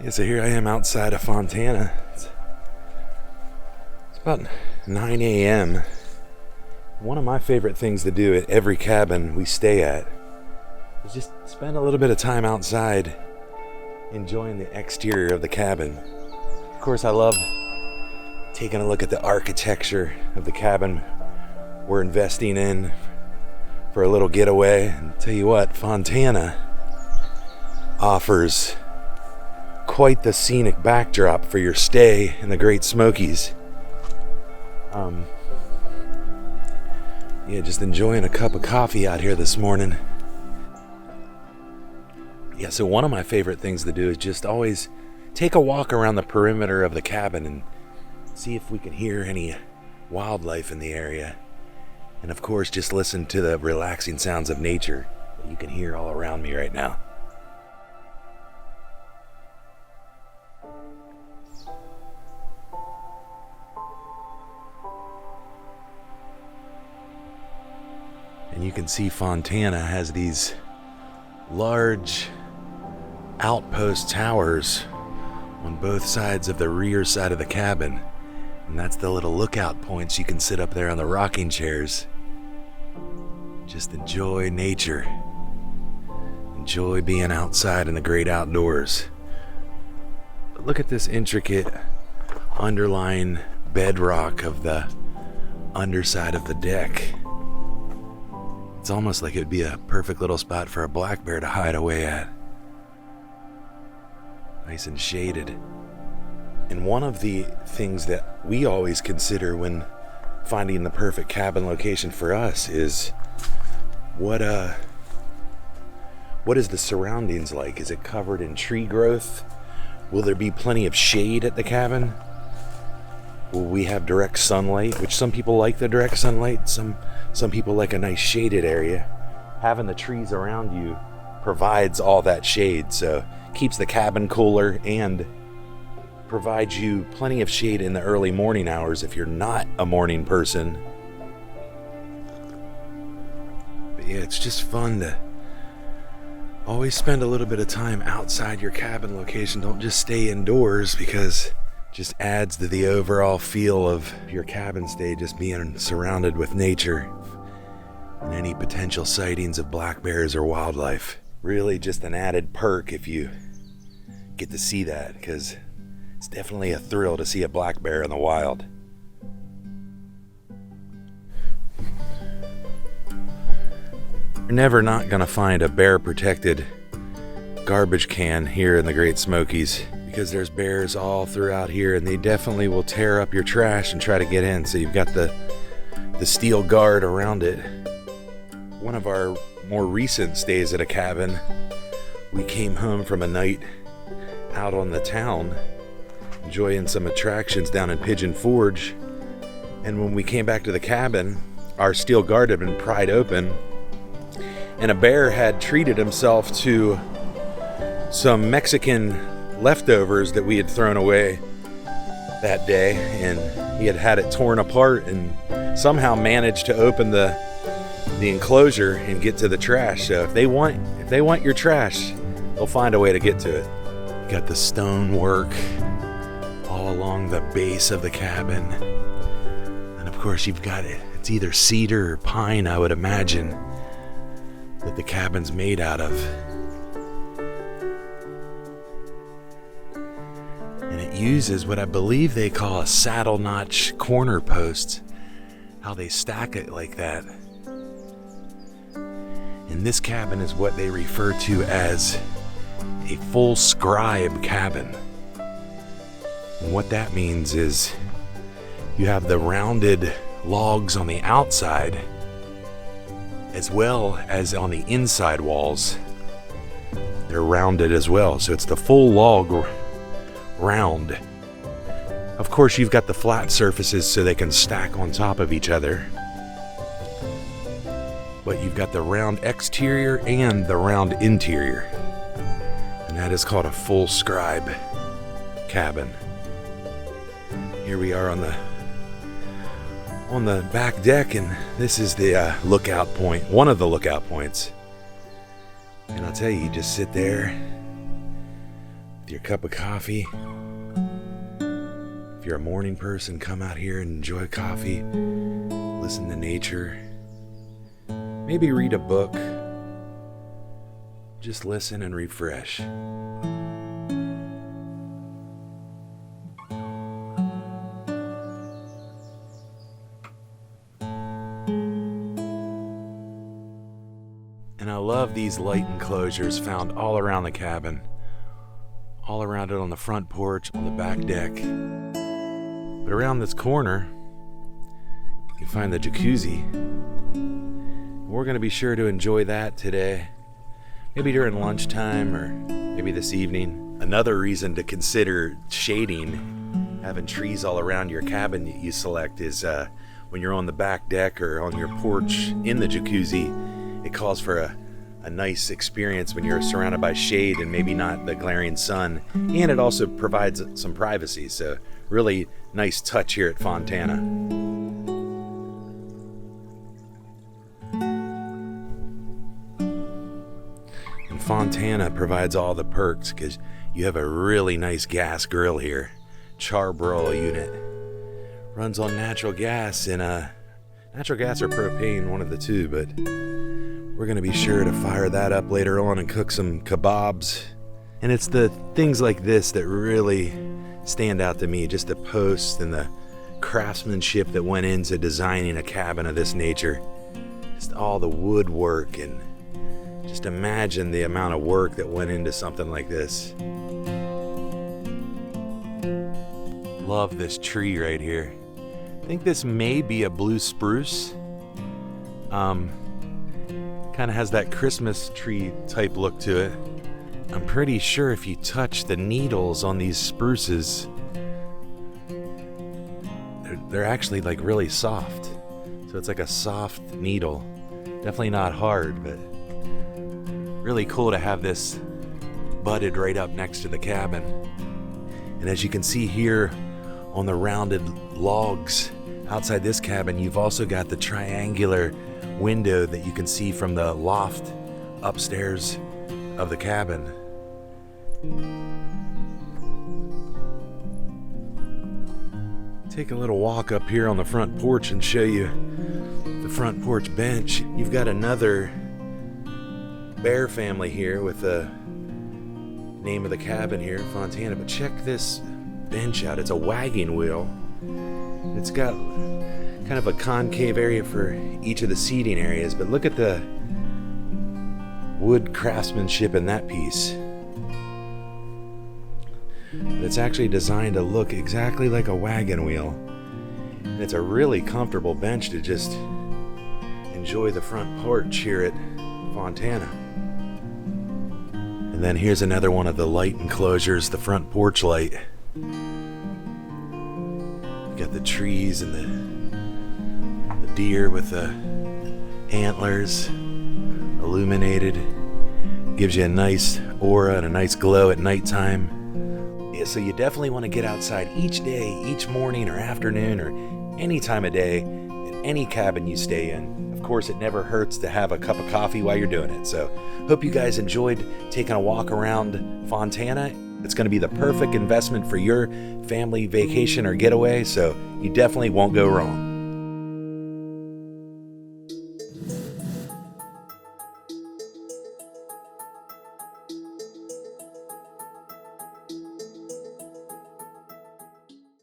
Yeah, so here I am outside of Fontana. It's about 9 a.m. One of my favorite things to do at every cabin we stay at is just spend a little bit of time outside enjoying the exterior of the cabin. Of course, I love taking a look at the architecture of the cabin we're investing in for a little getaway. And tell you what, Fontana offers quite the scenic backdrop for your stay in the Great Smokies. Just enjoying a cup of coffee out here this morning. Yeah, so one of my favorite things to do is just always take a walk around the perimeter of the cabin and see if we can hear any wildlife in the area. And of course, just listen to the relaxing sounds of nature that you can hear all around me right now. And you can see Fontana has these large outpost towers on both sides of the rear side of the cabin. And that's the little lookout points. You can sit up there on the rocking chairs. Just enjoy nature. Enjoy being outside in the great outdoors. But look at this intricate underlying bedrock of the underside of the deck. It's almost like it would be a perfect little spot for a black bear to hide away at. Nice and shaded. And one of the things that we always consider when finding the perfect cabin location for us is what is the surroundings like? Is it covered in tree growth? Will there be plenty of shade at the cabin? Will we have direct sunlight? Which some people like the direct sunlight, some people like a nice shaded area. Having the trees around you provides all that shade, so keeps the cabin cooler and provides you plenty of shade in the early morning hours if you're not a morning person. But yeah, it's just fun to always spend a little bit of time outside your cabin location. Don't just stay indoors, because it just adds to the overall feel of your cabin stay, just being surrounded with nature and any potential sightings of black bears or wildlife. Really just an added perk if you get to see that, because it's definitely a thrill to see a black bear in the wild. You're never not gonna find a bear protected garbage can here in the Great Smokies, because there's bears all throughout here, and they definitely will tear up your trash and try to get in. So you've got the steel guard around it. One of our more recent stays at a cabin, we came home from a night out on the town enjoying some attractions down in Pigeon Forge, and when we came back to the cabin, our steel guard had been pried open and a bear had treated himself to some Mexican leftovers that we had thrown away that day, and he had it torn apart and somehow managed to open the enclosure and get to the trash. So if they want your trash, they'll find a way to get to it. You got the stonework all along the base of the cabin, and of course you've got it's either cedar or pine, I would imagine, that the cabin's made out of. And it uses what I believe they call a saddle notch corner post, how they stack it like that. And this cabin is what they refer to as a full scribe cabin. And what that means is you have the rounded logs on the outside as well as on the inside walls. They're rounded as well, so it's the full log round. Of course, you've got the flat surfaces so they can stack on top of each other. But you've got the round exterior and the round interior. And that is called a full scribe cabin. Here we are on the back deck, and this is the lookout point, one of the lookout points. And I'll tell you, you just sit there, with your cup of coffee. If you're a morning person, come out here and enjoy coffee, listen to nature, maybe read a book. Just listen and refresh. And I love these light enclosures found all around the cabin, all around it on the front porch, on the back deck. But around this corner, you find the jacuzzi. We're going to be sure to enjoy that today, maybe during lunchtime or maybe this evening. Another reason to consider shading, having trees all around your cabin that you select, is when you're on the back deck or on your porch in the jacuzzi, it calls for a nice experience when you're surrounded by shade and maybe not the glaring sun, and it also provides some privacy. So really nice touch here at Fontana. And Fontana provides all the perks because you have a really nice gas grill here. Charbroil unit. Runs on natural gas and natural gas or propane, one of the two, but we're going to be sure to fire that up later on and cook some kebabs. And it's the things like this that really stand out to me, just the posts and the craftsmanship that went into designing a cabin of this nature. Just all the woodwork, and just imagine the amount of work that went into something like this. Love this tree right here. I think this may be a blue spruce. Kind of has that Christmas tree type look to it. I'm pretty sure if you touch the needles on these spruces, they're actually like really soft. So it's like a soft needle. Definitely not hard, but really cool to have this budded right up next to the cabin. And as you can see here on the rounded logs outside this cabin, you've also got the triangular window that you can see from the loft upstairs of the cabin. Take a little walk up here on the front porch and show you the front porch bench. You've got another bear family here with the name of the cabin here, Fontana, but check this bench out. It's a wagon wheel. It's got kind of a concave area for each of the seating areas, but look at the wood craftsmanship in that piece. But it's actually designed to look exactly like a wagon wheel, and it's a really comfortable bench to just enjoy the front porch here at Fontana. And then here's another one of the light enclosures, the front porch light. You got the trees and the deer with the antlers illuminated. Gives you a nice aura and a nice glow at nighttime. Yeah, so you definitely want to get outside each day, each morning or afternoon or any time of day at any cabin you stay in. Of course, it never hurts to have a cup of coffee while you're doing it. So hope you guys enjoyed taking a walk around Fontana. It's going to be the perfect investment for your family vacation or getaway, so you definitely won't go wrong.